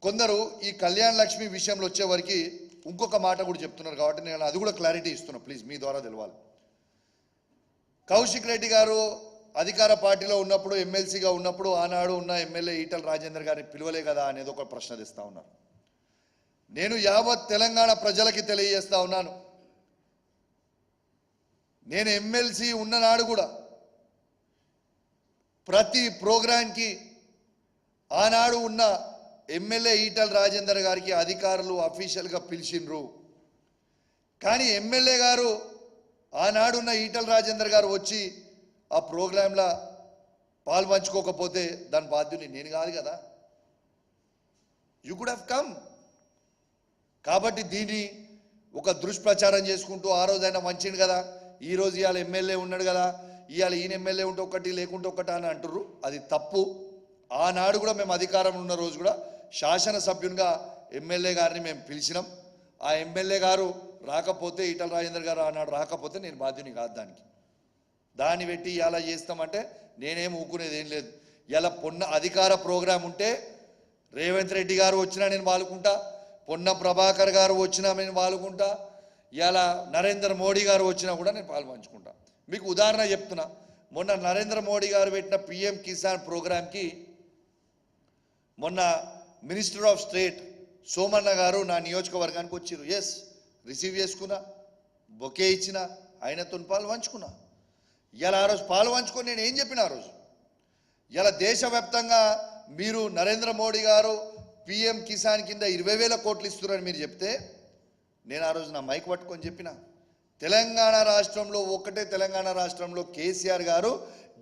కొందరు ఈ కళ్యాణ లక్ష్మి విషయంలో వచ్చేవరకు ఇంకొక మాట కూడా చెప్తున్నారు. కాబట్టి నేను అది కూడా క్లారిటీ ఇస్తున్నా, ప్లీజ్ మీ ద్వారా తెలవాలి. కౌశిక్ రెడ్డి గారు అధికార పార్టీలో ఉన్నప్పుడు, ఎమ్మెల్సీగా ఉన్నప్పుడు ఆనాడు ఉన్న ఎమ్మెల్యే ఈటల రాజేందర్ గారిని పిలవలే కదా అనేది ఒక ప్రశ్న తెస్తా ఉన్నారు. నేను యావత్ తెలంగాణ ప్రజలకి తెలియజేస్తా ఉన్నాను, నేను ఎమ్మెల్సీ ఉన్ననాడు కూడా ప్రతి ప్రోగ్రాంకి ఆనాడు ఉన్న ఎమ్మెల్యే ఈటల రాజేందర్ గారికి అధికారులు అఫీషియల్గా పిలిచిండ్రు. కానీ ఎమ్మెల్యే గారు ఆనాడున్న ఈటల రాజేందర్ గారు వచ్చి ఆ ప్రోగ్రాంలో పాల్పంచుకోకపోతే దాని బాధ్యుని నేను కాదు కదా. You could have come. కాబట్టి దీన్ని ఒక దుష్ప్రచారం చేసుకుంటూ ఆ రోజైనా మంచిండు కదా, ఈరోజు ఇవాళ ఎమ్మెల్యే ఉన్నాడు కదా, ఇవాళ ఈయన ఎమ్మెల్యే ఉంటే ఒకటి లేకుంటే ఒకటి అని అంటుర్రు. అది తప్పు. ఆనాడు కూడా మేము అధికారం ఉన్న రోజు కూడా శాసనసభ్యునిగా ఎమ్మెల్యే గారిని మేము పిలిచినాం. ఆ ఎమ్మెల్యే గారు రాకపోతే, ఈటల రాజేందర్ గారు ఆనాడు రాకపోతే నేను బాధ్యుని కాదు. దాన్ని పెట్టి ఇలా చేస్తామంటే నేనేం ఊకునేది ఏం లేదు. ఇలా పొన్న అధికార ప్రోగ్రాం ఉంటే రేవంత్ రెడ్డి గారు వచ్చినా నేను పాల్గొంటా, పొన్న ప్రభాకర్ గారు వచ్చినా నేను పాల్గొంటా, ఇలా నరేంద్ర మోడీ గారు వచ్చినా కూడా నేను పాల్పంచుకుంటా. మీకు ఉదాహరణ చెప్తున్నా, మొన్న నరేంద్ర మోడీ గారు పెట్టిన పిఎం కిసాన్ ప్రోగ్రాంకి మొన్న మినిస్టర్ ఆఫ్ స్టేట్ సోమన్న గారు నా నియోజకవర్గానికి వచ్చారు. ఎస్, రిసీవ్ చేసుకున్నా, బొకే ఇచ్చిన, ఆయనతో పాల్పంచుకున్నా. ఇలా ఆ రోజు పాల్పంచుకొని నేను ఏం చెప్పిన ఆ రోజు, ఇలా దేశవ్యాప్తంగా మీరు నరేంద్ర మోడీ గారు పిఎం కిసాన్ కింద 20,000 కోట్లు ఇస్తున్నారని మీరు చెప్తే నేను ఆ రోజు నా మైక్ పట్టుకొని చెప్పిన, తెలంగాణ రాష్ట్రంలో ఒకటే తెలంగాణ రాష్ట్రంలో కేసీఆర్ గారు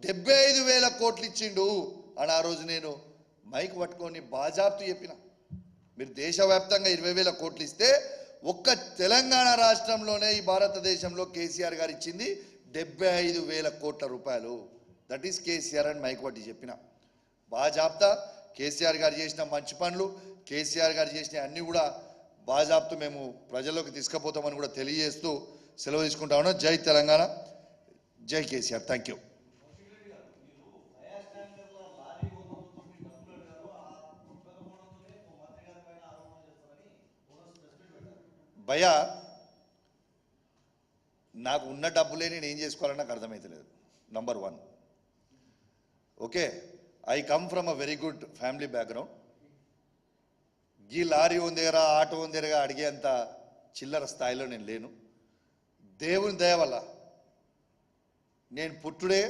75,000 కోట్లు ఇచ్చిండు అని ఆ రోజు నేను మైక్ పట్టుకొని బాజాబ్తు చెప్పిన. మీరు దేశవ్యాప్తంగా 20,000 కోట్లు ఇస్తే ఒక్క తెలంగాణ రాష్ట్రంలోనే ఈ భారతదేశంలో కేసీఆర్ గారు ఇచ్చింది 75,000 కోట్ల రూపాయలు. దట్ ఈస్ కేసీఆర్ అని మైక్ పట్టి చెప్పిన. బాజాబ్తా కేసీఆర్ గారు చేసిన మంచి పనులు, కేసీఆర్ గారు చేసిన అన్నీ కూడా బాజాబ్తు మేము ప్రజల్లోకి తీసుకుపోతామని కూడా తెలియజేస్తూ సెలవు తీసుకుంటా ఉన్నాం. జై తెలంగాణ, జై కేసీఆర్. Thank you. భయ్యా, నాకు ఉన్న డబ్బులే నేను ఏం చేసుకోవాలని నాకు అర్థమవుతలేదు. Number 1. Okay, I come from a very good family background. గీ లారీ ఉందేరా, ఆటో ఉందేరా అడిగేంత చిల్లర స్థాయిలో నేను లేను. దేవుని దయ వల్ల నేను పుట్టుడే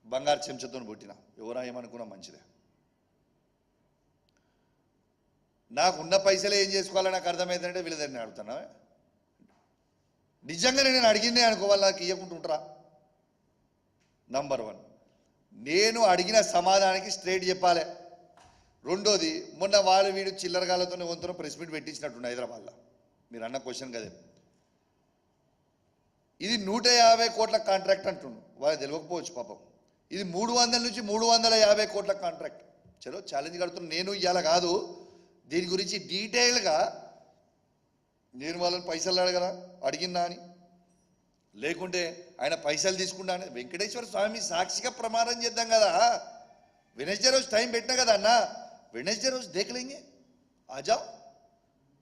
బంగారు చెంచతో పుట్టిన. ఎవరా ఏమనుకున్నా మంచిదే. నాకున్న పైసలే ఏం చేసుకోవాలో నాకు అర్థమైందంటే వీళ్ళదని అడుగుతున్నా. నిజంగానే నేను అడిగిందే అనుకోవాలి, నాకు ఇవ్వకుంటుంటారా? నంబర్ 1, నేను అడిగిన సమాధానానికి స్ట్రైట్ చెప్పాలి. రెండోది, మొన్న వాళ్ళు వీడు చిల్లరగాలతోనే వంతున ప్రెస్ మీట్ పెట్టించినట్టుండే హైదరాబాద్లో. మీరు అన్న క్వశ్చన్ కదే, ఇది 150 కోట్ల కాంట్రాక్ట్ అంటుండు. వాళ్ళు తెలియకపోవచ్చు పాపం. ఇది 300 నుంచి 350 కోట్ల కాంట్రాక్ట్. చలో ఛాలెంజ్ కడుతున్నా. నేను ఇవాళ కాదు, దీని గురించి డీటెయిల్గా నేను వాళ్ళని పైసలు అడగరా, అడిగినా అని, లేకుంటే ఆయన పైసలు తీసుకున్నా అని వెంకటేశ్వర స్వామి సాక్షిగా ప్రమాణం చేద్దాం కదా. వెనస్డే రోజు టైం పెట్టినా కదా అన్న, వెనస్డే రోజు దేకలేంగే ఆజా.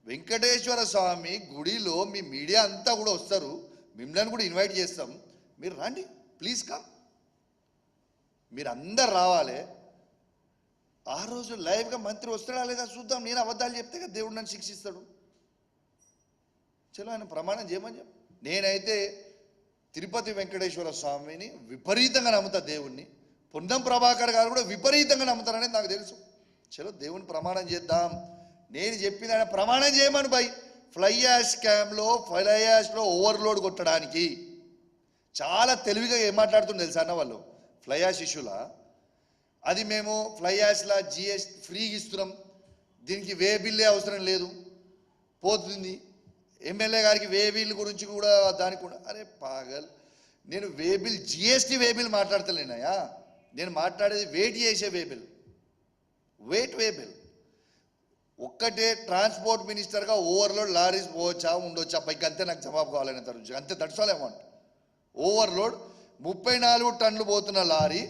వెంకటేశ్వర స్వామి గుడిలో మీ మీడియా అంతా కూడా వస్తారు, మిమ్మల్ని కూడా ఇన్వైట్ చేస్తాం, మీరు రండి ప్లీజ్ కమ్. మీరు అందరు రావాలి. ఆ రోజు లైవ్గా మంత్రి వస్తాడా లేదా చూద్దాం. నేను అబద్ధాలు చెప్తే కదా దేవుడు నన్ను శిక్షిస్తాడు. చలో ఆయన ప్రమాణం చేయమని చెప్పు. నేనైతే తిరుపతి వెంకటేశ్వర స్వామిని విపరీతంగా నమ్ముతా, దేవుణ్ణి. పొన్నం ప్రభాకర్ గారు కూడా విపరీతంగా నమ్ముతారనేది నాకు తెలుసు. చలో దేవుని ప్రమాణం చేద్దాం. నేను చెప్పిన ఆయన ప్రమాణం చేయమని బై. ఫ్లై యాష్ స్కామ్లో, ఫ్లై యాష్లో ఓవర్లోడ్ కొట్టడానికి చాలా తెలివిగా ఏం మాట్లాడుతుంది తెలుసా అన్న వాళ్ళు. ఫ్లై యాష్ ఇష్యూలా అది మేము ఫ్లై యాష్లా జిఎస్టీ ఫ్రీగా ఇస్తున్నాం, దీనికి వే బిల్లే అవసరం లేదు పోతుంది. ఎమ్మెల్యే గారికి వే బిల్ గురించి కూడా దానికి కూడా, అరే పాగల్, నేను way bill GST way bill మాట్లాడతలేనాయా. నేను మాట్లాడేది వెయిట్ చేసే way bill, weight way bill. ఒక్కటే ట్రాన్స్పోర్ట్ మినిస్టర్గా ఓవర్లోడ్ లారీస్ పోవచ్చా ఉండొచ్చా పైకి, అంతే నాకు జవాబు కావాలనే తరుణం, అంతే దట్స్ అమౌంట్. ఓవర్లోడ్ 34 టన్నులు పోతున్న లారీ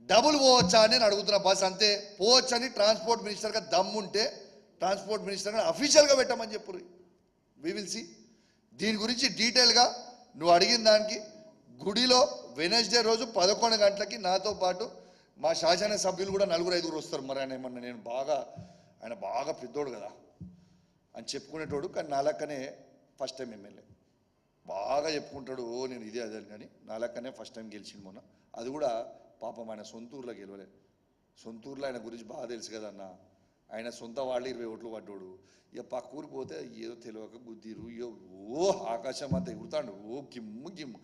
డబుల్ పోవచ్చా అని నేను అడుగుతున్నా బస్, అంతే. పోవచ్చని ట్రాన్స్పోర్ట్ మినిస్టర్గా దమ్ముంటే ట్రాన్స్పోర్ట్ మినిస్టర్గా అఫీషియల్గా పెట్టమని చెప్పు. We will see. దీని గురించి డీటెయిల్గా నువ్వు అడిగిన దానికి గుడిలో వెనస్డే రోజు 11 గంటలకి నాతో పాటు మా శాసనసభ్యులు కూడా 4-5 వస్తారు. మరి ఆయన ఏమన్నా నేను ఆయన బాగా పెద్దోడు కదా అని చెప్పుకునేటోడు, కానీ నా లెక్కనే ఫస్ట్ టైం ఎమ్మెల్యే. బాగా చెప్పుకుంటాడు, ఓ నేను ఇదే అదే, కానీ నా లెక్కనే ఫస్ట్ టైం గెలిచింది మొన్న. అది కూడా పాపం ఆయన సొంతూరులో గెలవలే. సొంతూరులో ఆయన గురించి బాగా తెలుసు కదా అన్న. ఆయన సొంత వాళ్ళు 20 ఓట్లు పడ్డాడు. ఇక పక్క ఊరికి పోతే ఏదో తెలియక గుద్దిరు, ఓ ఆకాశం అంతా ఎగురుతాడు, ఓ గిమ్ము గిమ్ము.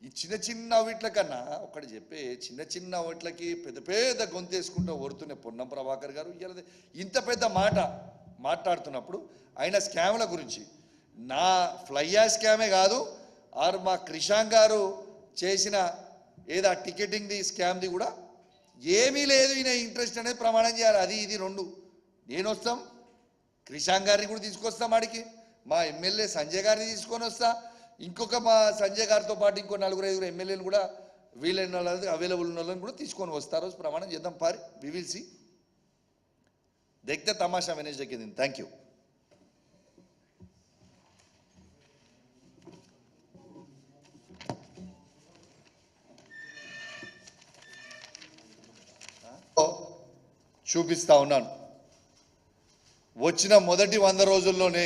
ఈ చిన్న చిన్న వీట్ల కన్నా ఒకటి చెప్పే, చిన్న చిన్న వీట్లకి పెద్ద పెద్ద గొంతేసుకుంటూ ఓడుతున్న పొన్నం ప్రభాకర్ గారు ఇలా ఇంత పెద్ద మాట మాట్లాడుతున్నప్పుడు ఆయన స్కామ్ల గురించి, నా ఫ్లైయా స్కామే కాదు, ఆరు మా క్రిషాంక్ గారు చేసిన ఏదో టికెటింగ్ది స్కామ్ది కూడా ఏమీ లేదు, ఈయన ఇంట్రెస్ట్ అనేది ప్రమాణం చేయాలి. అది ఇది 2 నేను వస్తాం, క్రిషాంక్ గారిని కూడా తీసుకొస్తాం, ఆడికి మా ఎమ్మెల్యే సంజయ్ గారిని తీసుకొని వస్తా, ఇంకొక మా సంజయ్ గారితో పాటు ఇంకో 4-5 ఎమ్మెల్యేలు కూడా వీలైన వాళ్ళని అవైలబుల్ ఉన్న వాళ్ళని కూడా తీసుకొని వస్తారు. రోజు ప్రమాణం చేద్దాం పారి. We will see. देखते तमाशा वेनेसडे के दिन. Thank you. చూపిస్తా ఉన్నాను. వచ్చిన మొదటి 100 రోజుల్లోనే